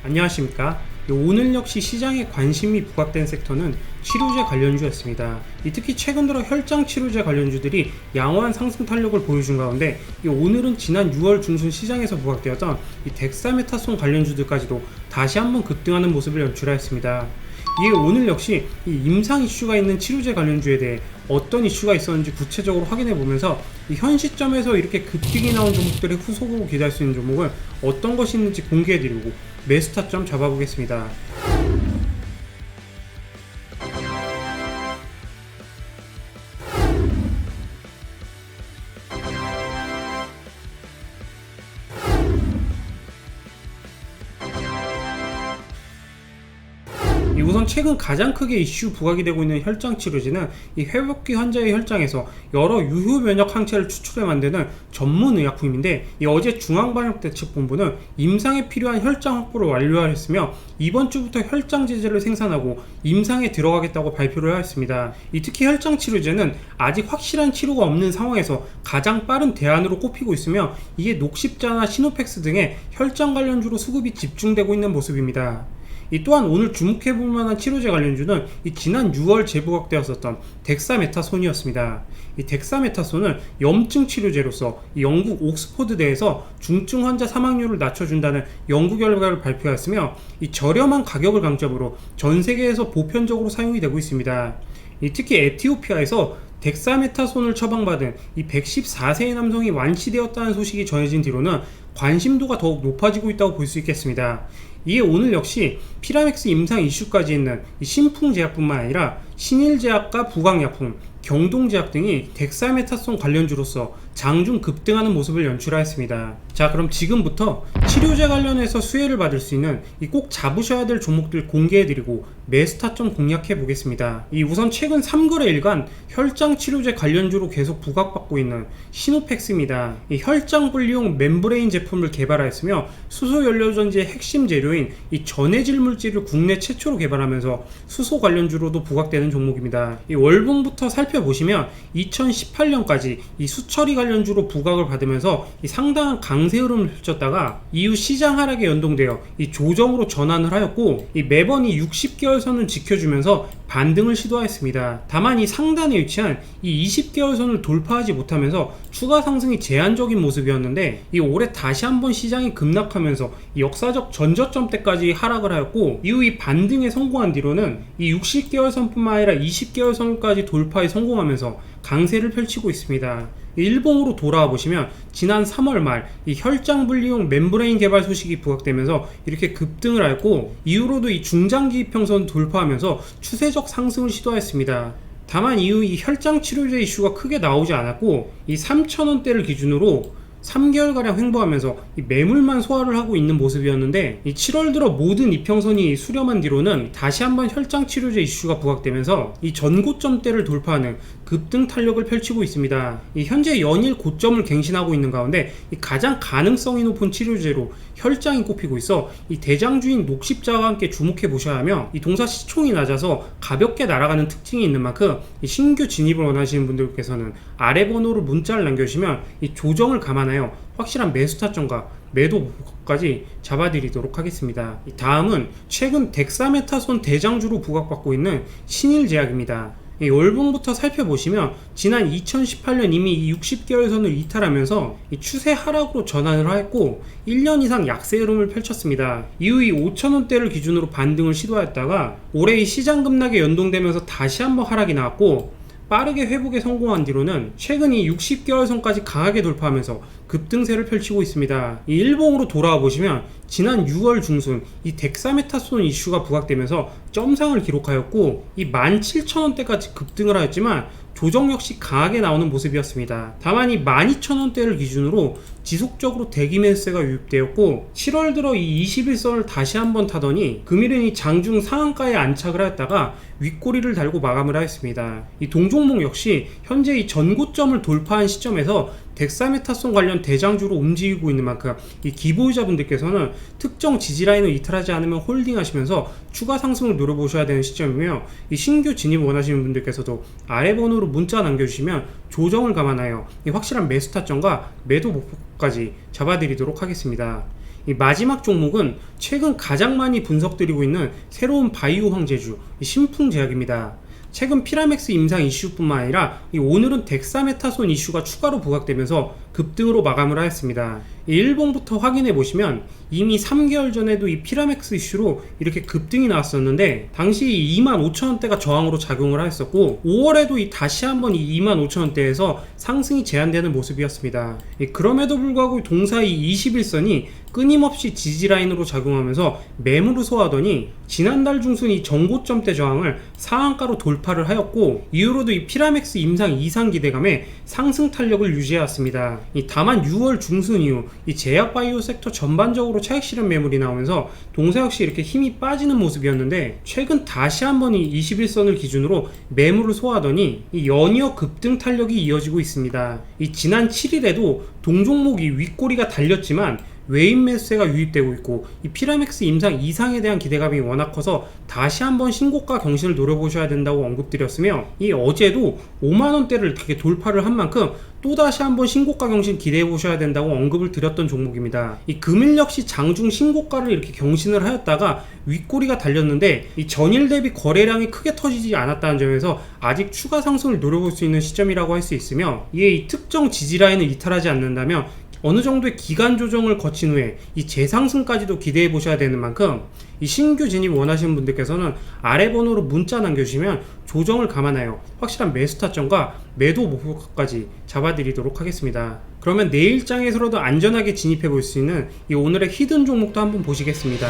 안녕하십니까. 오늘 역시 시장에 관심이 부각된 섹터는 치료제 관련주였습니다. 특히 최근 들어 혈장 치료제 관련주들이 양호한 상승 탄력을 보여준 가운데 오늘은 지난 6월 중순 시장에서 부각되었던 덱사메타손 관련주들까지도 다시 한번 급등하는 모습을 연출하였습니다. 이에 오늘 역시 임상 이슈가 있는 치료제 관련주에 대해 어떤 이슈가 있었는지 구체적으로 확인해 보면서 현 시점에서 이렇게 급등이 나온 종목들의 후속으로 기대할 수 있는 종목은 어떤 것이 있는지 공개해 드리고 매수 타점 잡아보겠습니다. 우선 최근 가장 크게 이슈 부각이 되고 있는 혈장 치료제는 회복기 환자의 혈장에서 여러 유효 면역 항체를 추출해 만드는 전문 의약품인데 어제 중앙방역대책본부는 임상에 필요한 혈장 확보를 완료하였으며 이번 주부터 혈장 제제를 생산하고 임상에 들어가겠다고 발표를 하였습니다. 특히 혈장 치료제는 아직 확실한 치료가 없는 상황에서 가장 빠른 대안으로 꼽히고 있으며 이게 녹십자나 시노펙스 등의 혈장 관련주로 수급이 집중되고 있는 모습입니다. 또한 오늘 주목해볼 만한 치료제 관련주는 지난 6월 재부각되었었던 덱사메타손이었습니다. 덱사메타손은 염증 치료제로서 영국 옥스퍼드대에서 중증 환자 사망률을 낮춰준다는 연구 결과를 발표하였으며 저렴한 가격을 강점으로 전 세계에서 보편적으로 사용이 되고 있습니다. 특히 에티오피아에서 덱사메타손을 처방받은 114세의 남성이 완치되었다는 소식이 전해진 뒤로는 관심도가 더욱 높아지고 있다고 볼 수 있겠습니다. 이에 오늘 역시 피라맥스 임상 이슈까지 있는 신풍제약뿐만 아니라 신일제약과 부강약품, 경동제약 등이 덱사메타손 관련주로서 장중 급등하는 모습을 연출하였습니다. 자, 그럼 지금부터 치료제 관련해서 수혜를 받을 수 있는 꼭 잡으셔야 될 종목들 공개해드리고 매수 타점 공략해 보겠습니다. 우선 최근 3거래일간 혈장 치료제 관련주로 계속 부각받고 있는 시노펙스입니다. 혈장 분리용 멤브레인 제품을 개발하였으며 수소 연료전지의 핵심 재료인 전해질 물질을 국내 최초로 개발하면서 수소 관련주로도 부각되는 종목입니다. 월봉부터 살펴보시면 2018년까지 수처리 관련주로 부각을 받으면서 상당한 강세 흐름을 펼쳤다가 이후 시장 하락에 연동되어 조정으로 전환을 하였고 매번 60개월 선을 지켜주면서 반등을 시도하였습니다. 다만 상단에 위치한 20개월 선을 돌파하지 못하면서 추가 상승이 제한적인 모습이었는데 올해 다시 한번 시장이 급락하면서 역사적 전저점대까지 하락을 하였고 이후 반등에 성공한 뒤로는 60개월 선뿐만 아니라 20개월 선까지 돌파에 성공하면서 강세를 펼치고 있습니다. 일봉으로 돌아와 보시면 지난 3월 말 혈장 분리용 멤브레인 개발 소식이 부각되면서 이렇게 급등을 하였고 이후로도 중장기 이평선 돌파하면서 추세적 상승을 시도했습니다. 다만 이후 혈장 치료제 이슈가 크게 나오지 않았고 3,000원대를 기준으로 3개월가량 횡보하면서 매물만 소화를 하고 있는 모습이었는데 7월 들어 모든 이평선이 수렴한 뒤로는 다시 한번 혈장 치료제 이슈가 부각되면서 전고점대를 돌파하는 급등 탄력을 펼치고 있습니다. 현재 연일 고점을 갱신하고 있는 가운데 가장 가능성이 높은 치료제로 혈장이 꼽히고 있어 대장주인 녹십자와 함께 주목해 보셔야 하며 동사 시총이 낮아서 가볍게 날아가는 특징이 있는 만큼 신규 진입을 원하시는 분들께서는 아래 번호로 문자를 남겨주시면 조정을 감안하여 확실한 매수 타점과 매도 목표까지 잡아드리도록 하겠습니다. 다음은 최근 덱사메타손 대장주로 부각받고 있는 신일제약입니다. 월봉부터 살펴보시면 지난 2018년 이미 60개월 선을 이탈하면서 추세 하락으로 전환을 하였고 1년 이상 약세 흐름을 펼쳤습니다. 이후 5,000원대를 기준으로 반등을 시도하였다가 올해 시장 급락에 연동되면서 다시 한번 하락이 나왔고 빠르게 회복에 성공한 뒤로는 최근 60개월 선까지 강하게 돌파하면서 급등세를 펼치고 있습니다. 일봉으로 돌아와 보시면 지난 6월 중순 덱사메타손 이슈가 부각되면서 점상을 기록하였고 17,000원대까지 급등을 하였지만 조정 역시 강하게 나오는 모습이었습니다. 다만 12,000원대를 기준으로 지속적으로 대기 매수세가 유입되었고 7월 들어 21선을 다시 한번 타더니 금일은 장중 상한가에 안착을 하였다가 윗꼬리를 달고 마감을 하였습니다. 동종목 역시 현재 전고점을 돌파한 시점에서 덱사메타손 관련 대장주로 움직이고 있는 만큼 기보유자분들께서는 특정 지지라인을 이탈하지 않으면 홀딩하시면서 추가 상승을 노려보셔야 되는 시점이며 신규 진입 원하시는 분들께서도 아래 번호로 문자 남겨주시면 조정을 감안하여 확실한 매수 타점과 매도 목표까지 잡아드리도록 하겠습니다. 이 마지막 종목은 최근 가장 많이 분석드리고 있는 새로운 바이오 황제주 신풍제약입니다. 최근 피라맥스 임상 이슈뿐만 아니라 오늘은 덱사메타손 이슈가 추가로 부각되면서 급등으로 마감을 하였습니다. 일봉부터 확인해 보시면 이미 3개월 전에도 이 피라맥스 이슈로 이렇게 급등이 나왔었는데 당시 25,000원대가 저항으로 작용을 하였었고 5월에도 다시 한번 이 25,000원대에서 상승이 제한되는 모습이었습니다. 그럼에도 불구하고 동사이 21선이 끊임없이 지지라인으로 작용하면서 매물을 소화하더니 지난달 중순 이 전고점대 저항을 상한가로 돌파를 하였고 이후로도 이 피라맥스 임상 이상 기대감에 상승 탄력을 유지해왔습니다. 다만 6월 중순 이후 이 제약바이오 섹터 전반적으로 차익 실현 매물이 나오면서 동사 역시 이렇게 힘이 빠지는 모습이었는데 최근 다시 한번 이 21선을 기준으로 매물을 소화하더니 이 연이어 급등 탄력이 이어지고 있습니다. 이 지난 7일에도 동종목이 윗꼬리가 달렸지만 외인 매수세가 유입되고 있고 이 피라맥스 임상 이상에 대한 기대감이 워낙 커서 다시 한번 신고가 경신을 노려보셔야 된다고 언급드렸으며 이 어제도 5만원대를 이렇게 돌파를 한 만큼 또다시 한번 신고가 경신 기대해 보셔야 된다고 언급을 드렸던 종목입니다. 이 금일 역시 장중 신고가를 이렇게 경신을 하였다가 윗꼬리가 달렸는데 이 전일 대비 거래량이 크게 터지지 않았다는 점에서 아직 추가 상승을 노려볼 수 있는 시점이라고 할 수 있으며 이에 이 특정 지지라인을 이탈하지 않는다면 어느 정도의 기간 조정을 거친 후에 이 재상승까지도 기대해 보셔야 되는 만큼 이 신규 진입 원하시는 분들께서는 아래 번호로 문자 남겨주시면 조정을 감안하여 확실한 매수 타점과 매도 목표가까지 잡아드리도록 하겠습니다. 그러면 내일장에서라도 안전하게 진입해 볼 수 있는 이 오늘의 히든 종목도 한번 보시겠습니다.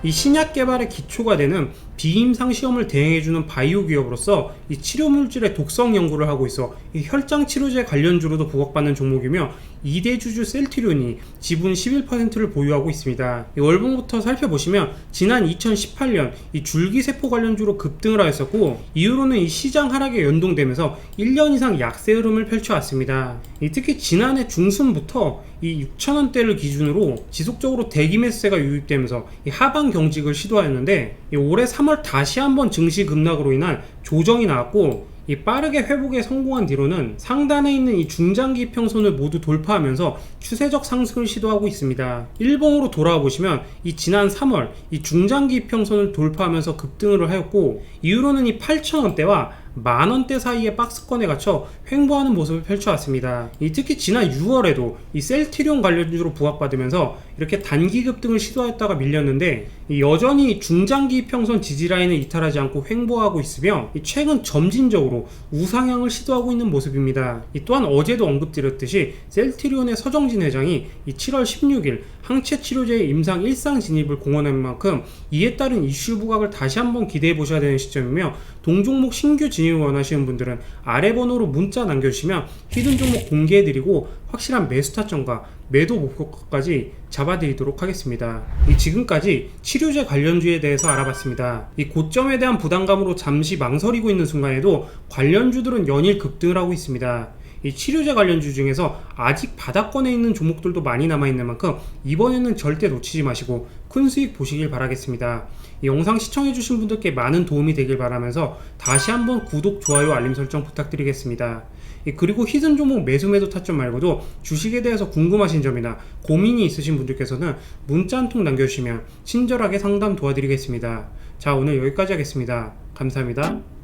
이 신약 개발의 기초가 되는 비임상 시험을 대행해주는 바이오 기업으로서 이 치료물질의 독성 연구를 하고 있어 이 혈장 치료제 관련주로도 부각받는 종목이며 2대 주주 셀트리온이 지분 11%를 보유하고 있습니다. 이 월봉부터 살펴보시면 지난 2018년 이 줄기세포 관련주로 급등을 하였었고 이후로는 이 시장 하락에 연동되면서 1년 이상 약세 흐름을 펼쳐왔습니다. 특히 지난해 중순부터 이 6,000원대를 기준으로 지속적으로 대기 매수세가 유입되면서 이 하방 경직을 시도하였는데 올해 3월 다시 한번 증시 급락으로 인한 조정이 나왔고 이 빠르게 회복에 성공한 뒤로는 상단에 있는 이 중장기 이평선을 모두 돌파하면서 추세적 상승을 시도하고 있습니다. 일봉으로 돌아와 보시면 이 지난 3월 이 중장기 이평선을 돌파하면서 급등을 하였고 이후로는 이 8,000원대와 만원대 사이의 박스권에 갇혀 횡보하는 모습을 펼쳐왔습니다. 특히 지난 6월에도 이 셀트리온 관련주로 부각받으면서 이렇게 단기 급등을 시도했다가 밀렸는데 여전히 중장기 이평선 지지라인을 이탈하지 않고 횡보하고 있으며 최근 점진적으로 우상향을 시도하고 있는 모습입니다. 또한 어제도 언급드렸듯이 셀트리온의 서정진 회장이 7월 16일 항체치료제의 임상 일상 진입을 공언한 만큼 이에 따른 이슈 부각을 다시 한번 기대해 보셔야 되는 시점이며 동종목 신규 진입을 원하시는 분들은 아래 번호로 문자 남겨주시면 히든 종목 공개해드리고 확실한 매수 타점과 매도 목표가까지 잡아드리도록 하겠습니다. 지금까지 치료제 관련주에 대해서 알아봤습니다. 이 고점에 대한 부담감으로 잠시 망설이고 있는 순간에도 관련주들은 연일 급등을 하고 있습니다. 이 치료제 관련주 중에서 아직 바닥권에 있는 종목들도 많이 남아있는 만큼 이번에는 절대 놓치지 마시고 큰 수익 보시길 바라겠습니다. 이 영상 시청해주신 분들께 많은 도움이 되길 바라면서 다시 한번 구독, 좋아요, 알림 설정 부탁드리겠습니다. 그리고 히든 종목 매수 매도 타점 말고도 주식에 대해서 궁금하신 점이나 고민이 있으신 분들께서는 문자 한 통 남겨주시면 친절하게 상담 도와드리겠습니다. 자, 오늘 여기까지 하겠습니다. 감사합니다.